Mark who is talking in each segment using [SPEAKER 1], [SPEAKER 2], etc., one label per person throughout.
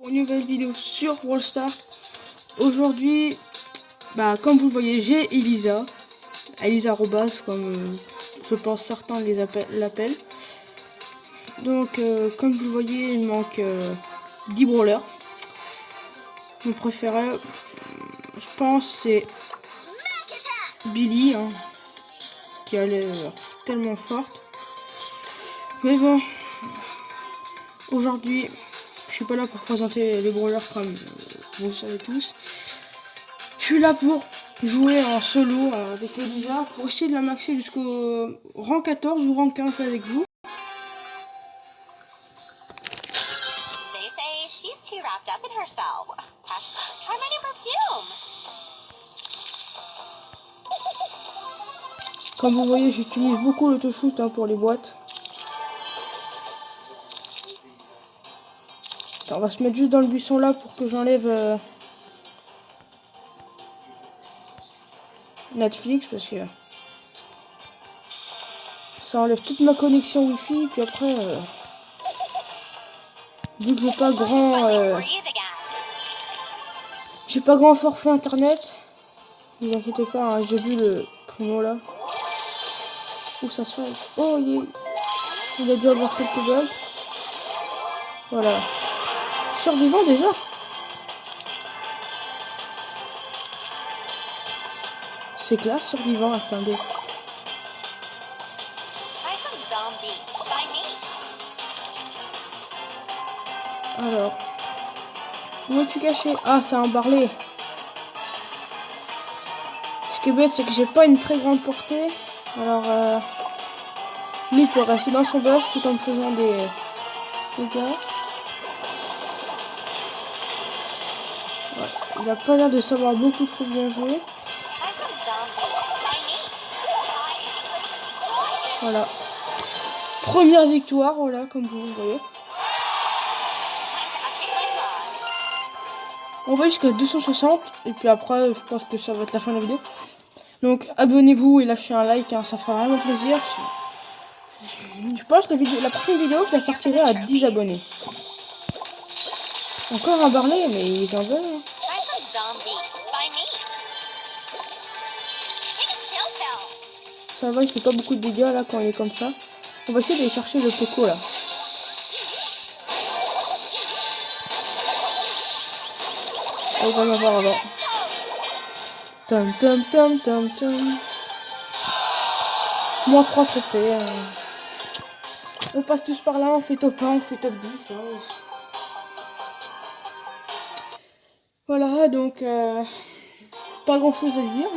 [SPEAKER 1] Une nouvelle vidéo sur Brawl Stars. Aujourd'hui, comme vous le voyez, j'ai Elisa. Elisa Robas, comme je pense certains l'appellent. Donc, comme vous le voyez, il manque 10 brawlers. Mon préféré, je pense, c'est Billy, qui a l'air tellement forte. Mais bon, aujourd'hui, je suis pas là pour présenter les brawlers comme vous le savez tous. Je suis là pour jouer en solo avec Elisa, pour essayer de la maxer jusqu'au rang 14 ou rang 15 avec vous. Comme vous voyez, j'utilise beaucoup l'autoshoot pour les boîtes. On va se mettre juste dans le buisson là pour que j'enlève Netflix, parce que ça enlève toute ma connexion wifi. Puis après, vu que j'ai pas grand forfait internet, ne vous inquiétez pas, j'ai vu le primo là. Où ça se fait. Oh, il a dû avoir quelques bugs. Voilà. Survivant déjà. C'est classe, survivant, attendez. Alors. Où es-tu caché? Ah, c'est un Barley. Ce qui est bête, c'est que j'ai pas une très grande portée. Alors, lui, il peut rester dans son buff tout en faisant des dégâts. Ouais, il a pas l'air de savoir beaucoup trop bien jouer. Voilà. Première victoire, voilà, comme vous le voyez. On va jusqu'à 260. Et puis après, je pense que ça va être la fin de la vidéo. Donc, abonnez-vous et lâchez un like, ça fera vraiment plaisir. Je pense que la prochaine vidéo, je la sortirai à 10 abonnés. Encore un Barley, mais il en veut. Ça va, il fait pas beaucoup de dégâts là quand il est comme ça. On va essayer d'aller chercher le Poco là. On va m'avoir avant. Tom tom tom tom tom. Moins 3 trophées. On passe tous par là, on fait top 1, on fait top 10. Voilà, donc pas grand chose à dire.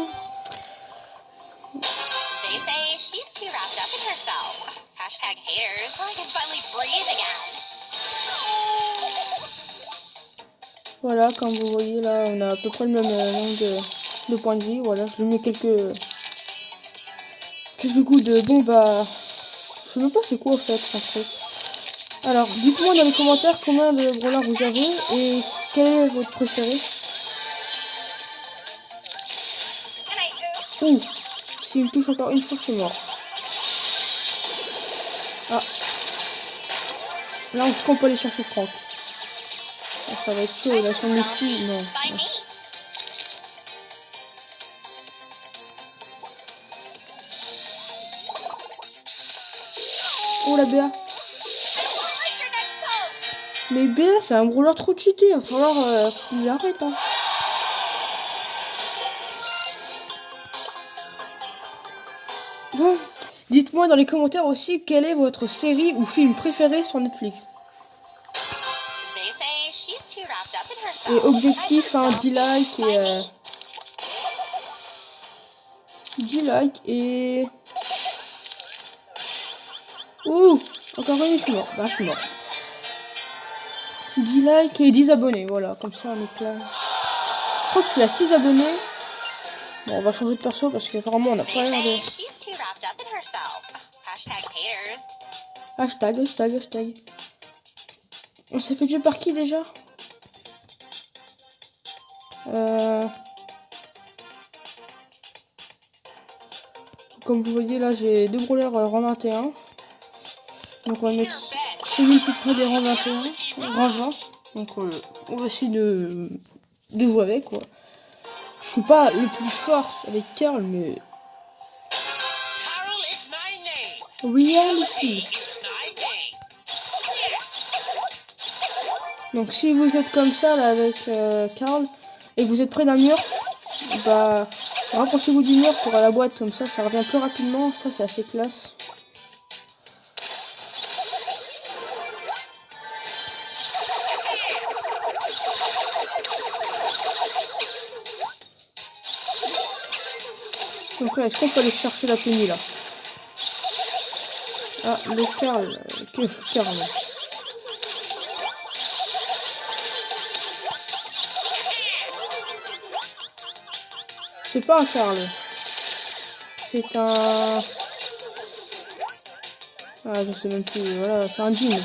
[SPEAKER 1] Voilà, comme vous voyez là, on a à peu près le même nombre de points de vie. Voilà, je lui mets quelques coups de bombe à... Je sais même pas c'est quoi en fait, ça truc. Alors, dites-moi dans les commentaires combien de brawlers vous avez et quel est votre préféré. Ouh, s'il me touche encore une fois, je suis mort. Ah. Là, en tout cas, on peut aller chercher Franck. Ah, ça va être chaud, il a son outil, non. Oh la BA. Mais BA, c'est un brawler trop cheaté, il va falloir qu'il arrête. Bon, dites-moi dans les commentaires aussi quelle est votre série ou film préféré sur Netflix. Et objectif, 10 likes et... 10 likes et... Ouh, encore une, je suis mort. Je suis mort. 10 likes et 10 abonnés, voilà, comme ça on est clair. Je crois que je suis à 6 abonnés. Bon, on va changer de perso parce que vraiment on n'a pas l'air de... Hashtag. On s'est fait tuer par qui déjà? Comme vous voyez là, j'ai 2 brawlers rang 21. Donc on va mettre celui plus près des rangs 21. Rang 20. Donc on va essayer de jouer avec quoi. Je suis pas le plus fort avec Carl, mais reality. Donc si vous êtes comme ça là avec Carl et que vous êtes près d'un mur, bah rapprochez-vous du mur pour la boîte, comme ça revient plus rapidement. Ça c'est assez classe. Donc là, est-ce qu'on peut aller chercher la penny là? Ah, le Carl. Que Carl. C'est pas un Carl. C'est un... Ah, je sais même plus. Voilà, c'est un Jean.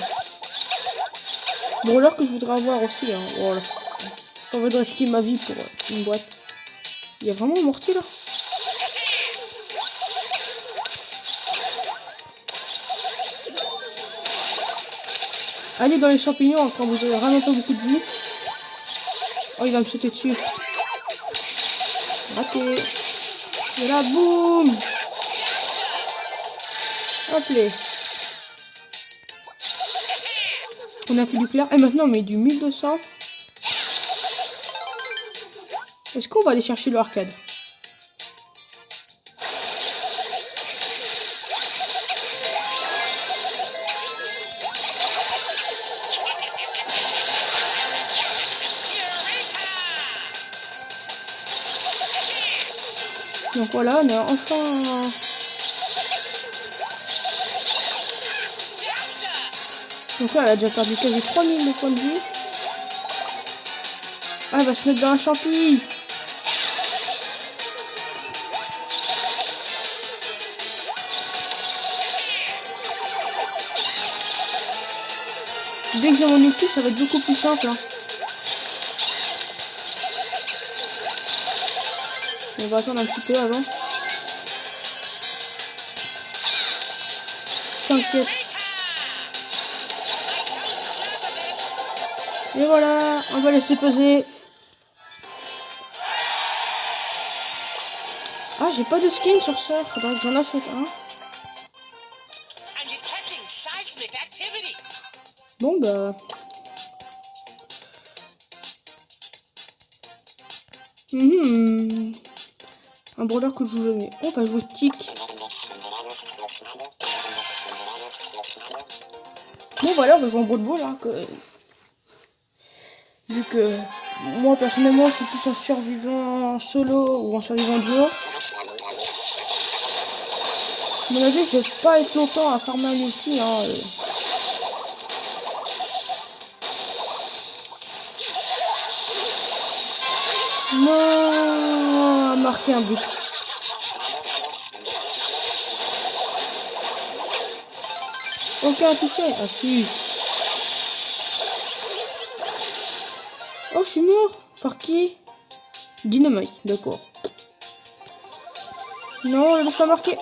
[SPEAKER 1] Bon, alors que je voudrais avoir aussi. Hein. Voilà. On va risquer ma vie pour une boîte. Il y a vraiment un mortier là? Allez dans les champignons quand vous avez vraiment pas beaucoup de vie. Oh, il va me sauter dessus. Raté. Et là, boum. Hop là. On a fait du clair. Et maintenant, on met du 1200. Est-ce qu'on va aller chercher le arcade? Donc voilà, on a enfin... Donc là, elle a déjà perdu quasi 3000 de points de vie. Ah, elle va se mettre dans un champi. Dès que j'ai mon ulti, ça va être beaucoup plus simple. Hein. On va attendre un petit peu avant. T'inquiète. Et voilà, on va laisser poser. Ah, j'ai pas de skin sur ça, faudrait que j'en achète un. Bon bah... Un brawler que je joue jamais. On va jouer Tic. Bon voilà, on va jouer en Brawl Ball. Hein, vu que moi personnellement je suis plus en survivant solo ou en survivant duo. À mon avis, je vais pas être longtemps à farmer un ulti. Hein, Non, marquer un but. Aucun touché. Ah si. Oh, je suis mort. Par qui? Dynamite, d'accord. Non, je ne pas marquer.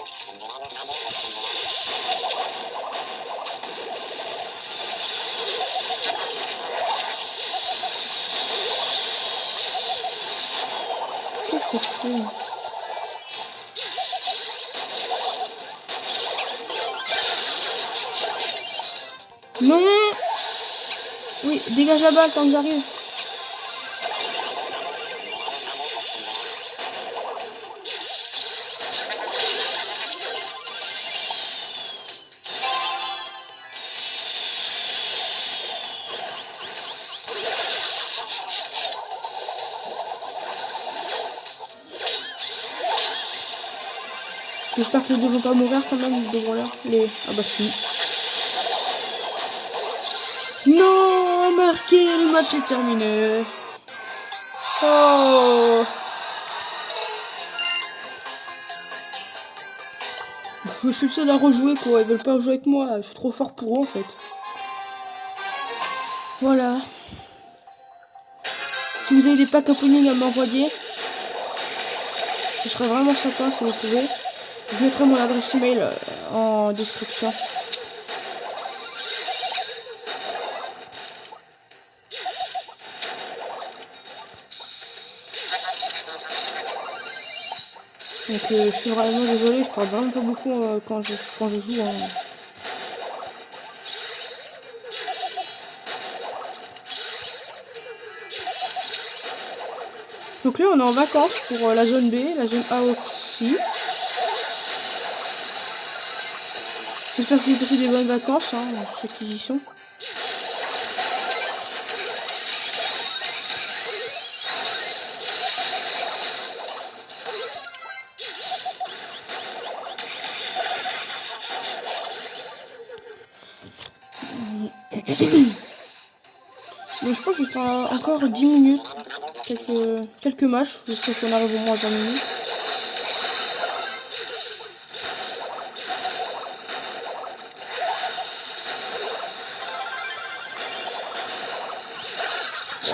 [SPEAKER 1] Qu'est-ce que je fais? Non. Oui, dégage la balle tant que j'arrive. J'espère que les deux vont pas mourir quand même, les deux voleurs. Ah bah si. Non, marqué, le match est terminé. Oh. Je suis le seul à rejouer quoi, ils veulent pas jouer avec moi, je suis trop fort pour eux en fait. Voilà. Si vous avez des packs opening à m'envoyer, ce serait vraiment sympa si vous pouvez. Je mettrai mon adresse email en description. Donc je suis vraiment désolé, je parle vraiment pas beaucoup quand je joue. Hein. Donc là on est en vacances pour la zone B, la zone A aussi. J'espère que vous passez des bonnes vacances, hein, ceux qui y sont. Donc je pense que ça sera encore 10 minutes, quelques matchs, jusqu'à ce qu'on arrive au moins à 20 minutes.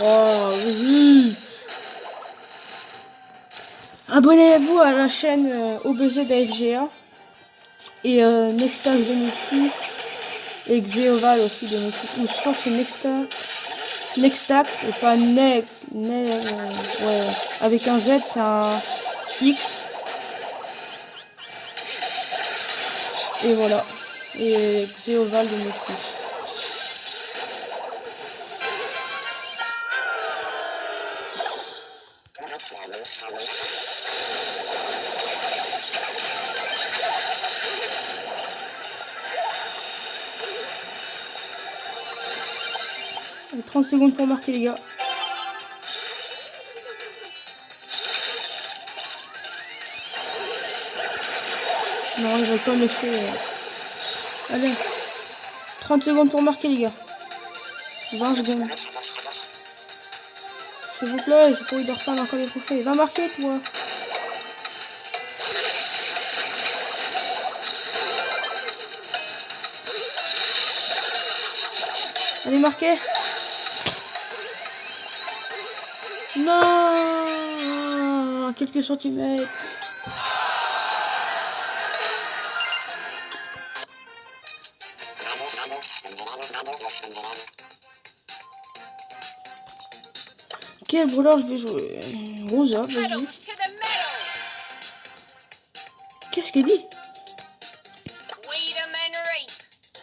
[SPEAKER 1] Oh oui. Abonnez-vous à la chaîne OBZ d'AFGA et Nextax 2006 et Xeoval aussi 2006. Ou je crois que c'est Nextax et pas ouais, avec un Z c'est un X. Et voilà. Et Xeoval 2006. Et 30 secondes pour marquer les gars. Non, ils veulent pas me laisser. Allez. 30 secondes pour marquer les gars. 20 secondes. S'il vous plaît, j'ai pas envie de reprendre encore des trophées. Va marquer toi. Allez marquer. Non, quelques centimètres. Quel brûleur je vais jouer? Rosa, vas-y. Qu'est-ce qu'elle dit?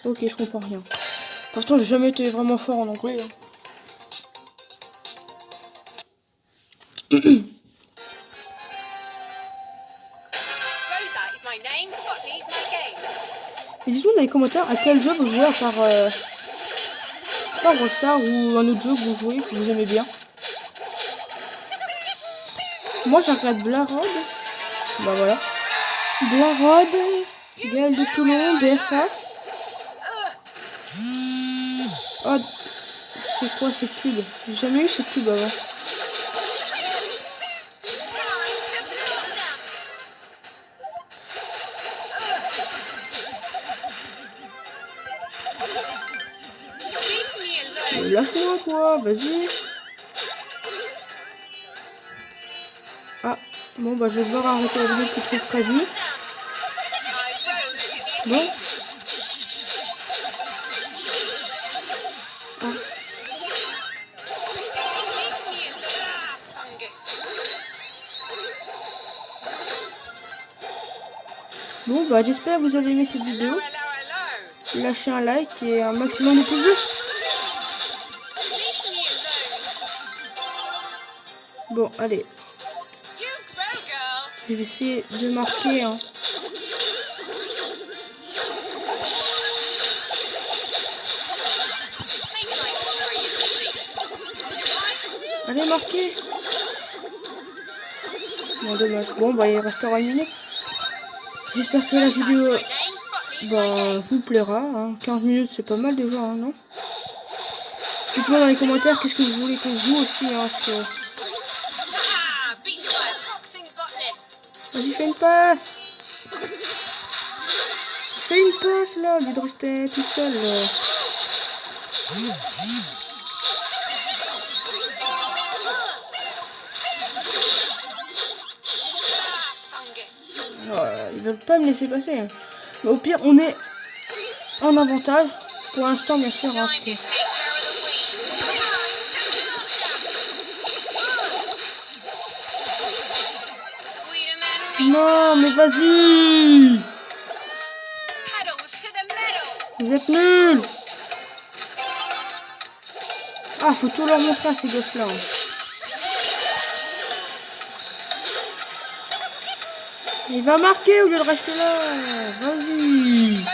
[SPEAKER 1] Ok, je comprends rien. Pourtant, j'ai jamais été vraiment fort en anglais. Hein. Et dites-moi dans les commentaires à quel jeu vous jouez à part Rockstar ou un autre jeu que vous jouez, que vous aimez bien. Moi je regarde Blarod. Bah voilà. Blarod, Gaël de Toulon, BFA. Oh, c'est quoi cette pub? J'ai jamais eu cette pub avant. Lâche-moi quoi, vas-y. Ah, bon bah je vais devoir arrêter la vidéo plus tôt prévu. Bon. Ah. Bon bah j'espère que vous avez aimé cette vidéo. Lâchez un like et un maximum de pouces bleus. Bon, allez. Je vais essayer de marquer. Hein. Allez, marquer. Bon, dommage. Bon, bah, il restera une minute. J'espère que la vidéo vous plaira. Hein. 15 minutes, c'est pas mal déjà, hein, non? Dites-moi dans les commentaires qu'est-ce que vous voulez qu'on joue aussi. Hein, Vas-y, fais une passe. Fais une passe là, au lieu de rester tout seul. Ils veulent pas me laisser passer. Hein. Mais au pire, on est en avantage. Pour l'instant, bien sûr. Hein, Non, mais vas-y. Vous êtes nuls. Ah, faut tout leur montrer à ces gosses-là. Il va marquer au lieu de rester là. Vas-y.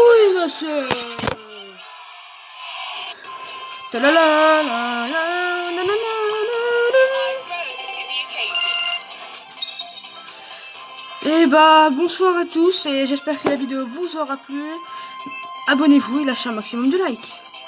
[SPEAKER 1] Oui, monsieur. Et bah bonsoir à tous et j'espère que la vidéo vous aura plu. Abonnez-vous et lâchez un maximum de likes.